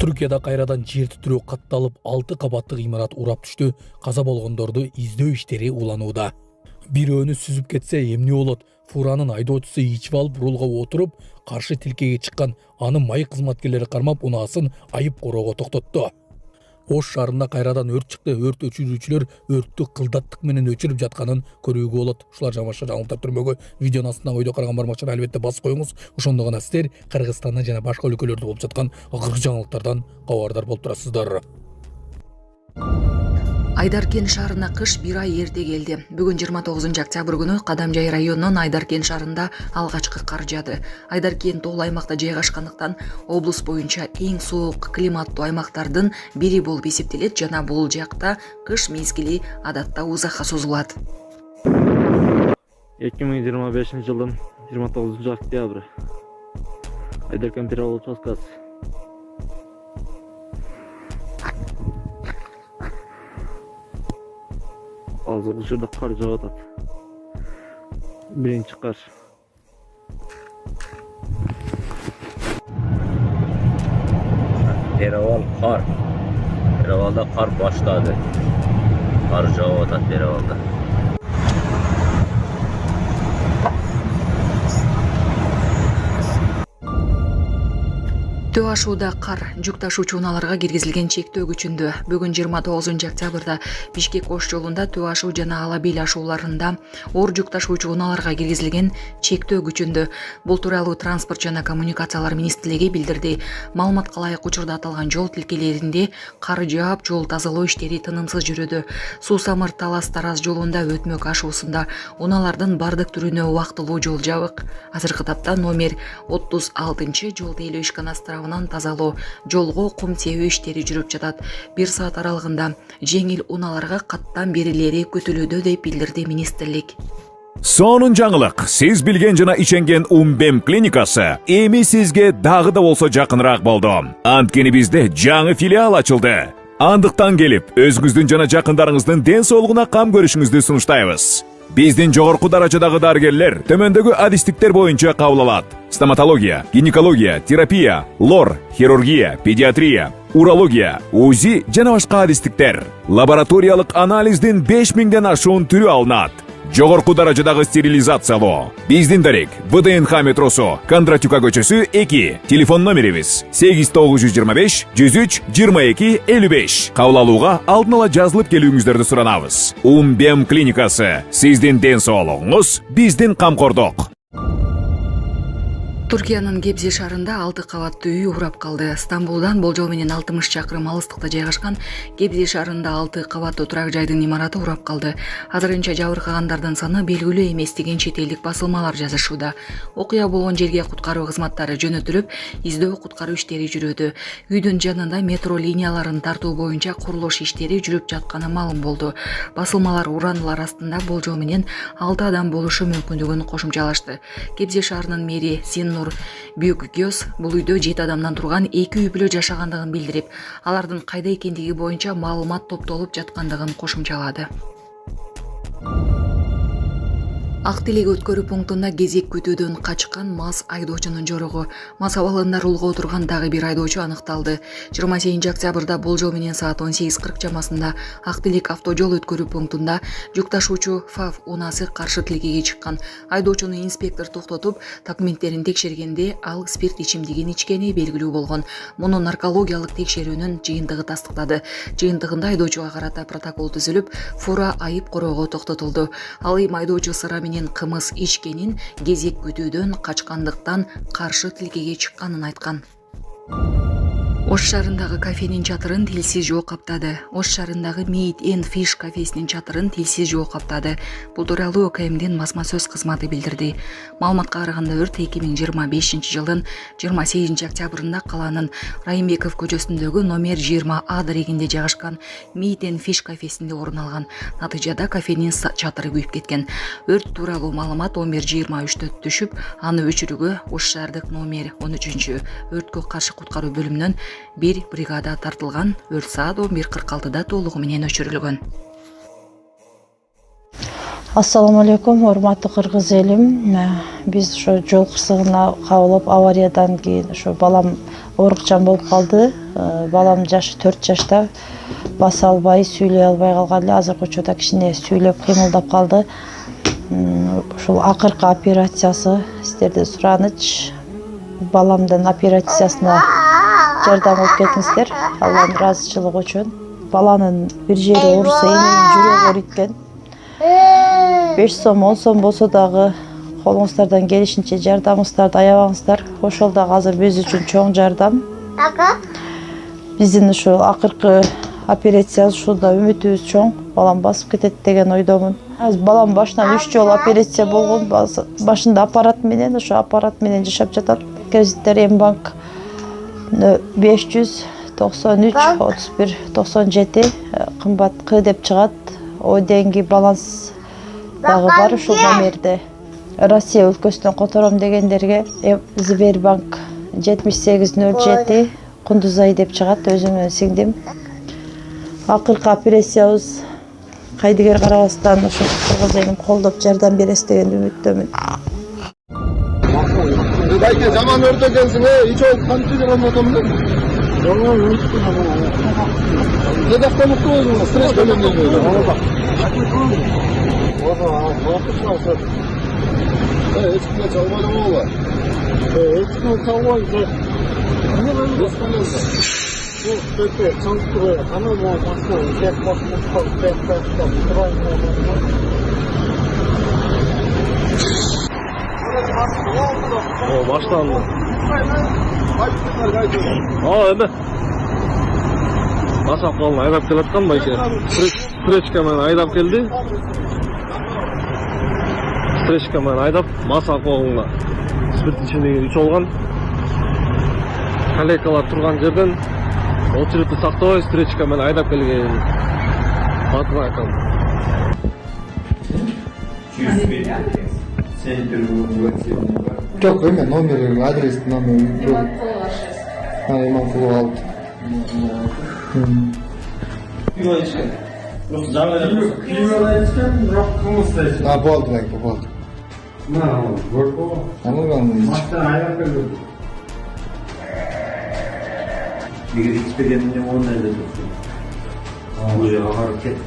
Түркияда кайрадан жер титирөө катталып 6 кабаттык имарат урап түштү. Каза болгондорду издөө иштери уланууда. Бирөөнү сүзүп кетсе эмне болот? Фуранын айдоочусу ичип алып рулга отуруп, каршы тилкеге чыккан. Аны майы кызматкерлери кармап, унаасын айып короого токтотту. Ош шаарында кайрадан өрт чыкты. Өрт өчүрүүчүлөр өрттү кылдаттык менен өчүрүп жатканын көрүүгө болот. Ушулар жамашка жаңылыктар түрмөгө видеонун астынан ойдо караган бармакчаны албетте басып коюңуз. Ошондо гана сиздер Кыргызстанда жана башка өлкөлөрдө болуп жаткан акыркы жаңылыктардан кабардар болуп турасыздар. Айдаркен шаарына кыш бир ай эрте келди. Бүгүн 29 октябрь күнү Кадамжай районунун Айдаркен шаарында алгачкы кар жаады. Айдаркен тоол аймакта жайгашкандыктан облус боюнча эң суук климаттуу аймактардын бири болуп эсептелет жана бул жакта кыш мезгили адатта узакка созулат. 2025 жылдын 29 октябрь Айдаркен перевал участкасы. Азыр ушурда кар жаап атат. Биринчи кар. Перевал кар. Перевалда кар баштады. Кар жаап атат перевалда. Төө ашууда кар жүк ташуучу унааларга киргизилген чектөө күчүндө. Бүгүн 29 октябрда Бишкек Ош жолунда төө ашуу жана Алабил ашууларында оор жүк ташуучу унааларга киргизилген чектөө күчүндө. Бул тууралуу Транспорт жана коммуникациялар министрлиги билдирди. Маалыматка ылайык учурда аталган жол тилкелеринде кар жаап, жол тазалоо иштери тынымсыз жүрүүдө. Суу Самыр Талас Тараз жолунда өтмөк ашуусунда унаалардын бардык түрүнө убактылуу жол жабык. Азыркы тапта номер 36 жол тейлөө ишканасы тазалоо, жолго кум себүү иштери жүрүп жатат. 1 саат аралыгында жеңил унааларга каттан берилери күтүлүүдө деп билдирди министрлик. Сонун жаңылык. Сиз билген жана ишенген Умбем клиникасы эми сизге дагы да болсо жакыныраак болду. Анткени бизде жаңы филиал ачылды. Андыктан келип, өзүңүздүн жана жакындарыңыздын ден соолугуна кам көрүшүңүздү сунуштайбыз. Биздин жогорку даражадагы дарыгерлер төмөндөгү адистиктер боюнча кабыл алат. Стоматология, гинекология, терапия, лор, хирургия, педиатрия, урология, УЗИ жана башка адистиктер. Лабораториялык анализдин 5000ден ашуун түрү алынат. Жогорку даражадагы стерилизациялоо. Биздин дарек ВДНХ метросу, Кондратюка көчөсү 2. Телефон номерибиз 8925 103 22 55. Кабыл алууга алдын ала жазылып келүүңүздөрдү суранабыз. Умбем клиникасы. Сиздин ден соолугуңуз, биздин камкордук. Түркиянын Гебзе шаарында 6 кабаттуу үй урап калды. Стамбулдан болжол менен 60 чакырым алыстыкта жайгашкан Гебзе шаарында 6 кабаттуу турак жайдын имараты урап калды. Азырынча жабыркагандардын саны белгилүү эмес деген чет элдик басылмалар жазышууда. Окуя болгон жерге куткаруу кызматтары жөнөтүлүп, издөө куткаруу иштери жүрүүдө. Үйдүн жанында метро линияларын тартуу боюнча курулуш иштери жүрүп жатканы маалым болду. Басылмалар ураанылар астында болжол менен 6 адам болушу мүмкүндүгүн кошумчалашты. Гебзе шаарынын мэри Нур Бүйөкгөз бул үйдө 7 адамдан турган 2 үй бүлө жашагандыгын билдирип, алардын кайда экендиги боюнча маалымат топтолуп жаткандыгын кошумчалады. Ак Телек өткөрүү пунктунда кезек күтүүдөн качкан МАЗ айдоочунун жорогу. МАЗ абалында рулга отурган дагы бир айдоочу аныкталды. 28 октябрда болжол менен саат 18:40 чамасында Ак Телек автожол өткөрүү пунктунда жүк ташуучу ФАВ унасы каршы тилкеге чыккан. Айдоочуну инспектор токтотуп, документтерин текшергенде ал спирт ичимдигин ичкени белгилүү болгон. Муну наркологиялык текшерүүнүн жыйынтыгы тастыктады. Жыйынтыгында айдоочуга карата протокол түзүлүп, фура айып короого токтотулду. Ал эми айдоочу сыра менен кымыз ичкенин, кезек күтүүдөн качкандыктан каршы тилкеге чыкканын айткан. Ош шаарындагы кафенин чатырын тилсиз жоо каптады. Ош шаарындагы Meat and Fish кафесинин чатырын тилсиз жоо каптады. Бул тууралуу ОКМдин басма сөз кызматы билдирди. Маалыматка караганда өрт 2025 жылдын 28 октябрында калаанын Райымбеков көчөсүндөгү номер 20А дарегинде жайгашкан Meat and Fish кафесинде орун алган. Натыйжада кафенин чатыры күйүп кеткен. Өрт тууралуу маалымат 11:23 түшүп, аны өчүрүүгө Ош шаардык номер 13 өрткө каршы куткаруу бөлүмүнөн bir бригада тартылган. Өрт саат 11:46 толугу менен өчүрүлгөн. Ассаламу алейкум, урматтуу кыргыз элим. Биз ошо жол кырсыгына кабылып, авариядан кийин ошо балам оорукчан болуп калды. Балам жашы 4 жашта, баса албай, сүйлөй албай калган эле. Азыркы учурда кичине сүйлөп кыймылдап калды. Ушул акыркы операциясы сиздерден сураныч. Баламдын операциясына жардам алып кетиңиздер. Алланын ыраазычылыгы үчүн. Баланын бир жери ооруса, эненин жүрөгү ооруйт. 5 сом, 10 сом болсо дагы колуңуздардан келишинче жардамыңыздарды аябаңыздар. Ошол дагы азыр биз үчүн чоң жардам. Биздин ушу акыркы операция ушунда үмүтүбүз чоң. Балам басып кетет деген ойдомун. Азыр балам башынан 3 жолу операция болгон. Башында аппарат менен, ошо аппарат менен жашап жатат. Кредиттер Мбанк 593 31 97 кымбат К деп чыгат. О деньги баланс дагы бар ушул номерде. Россия өлкөсүнөн котором дегендерге Сбербанк 7807 Кундузай деп чыгат, өзүмдүн сиңдим. Акыркы операциябыз кайдыгер карабастан ошо кыргыз элин колдоп жардам бересиз деген үмүттөмүн. Дайке жаман өртөгөнсүң, ич ол канча жыл болмодумбу? Жаман өртөгөн. Неден мукту болдуңуз? Стресс менен. Eskiden çalmadım oğla. Eskiden çalmaydı. Ne böyle eskiden? Bu kötü çalıştırıyor. Ama bu başka tek başka tek O başlandı. Aa evet. Masaf kolunu aydap kelatkan bayke. Streçka men aydap geldi. Streçka men aydap masaf koluna. Spirt içindeki 3 olgan. Kalekalar turgan жерден очередти сактабай Streçka men aydap келген. Батыр акам. Çok öyle номер, адрес номер yok. Ha, imam kulu aldı. Ha, bu aldı belki, bu aldı. Anladın mı? Bir ekspediyenin ne olmayan da bu ya hareket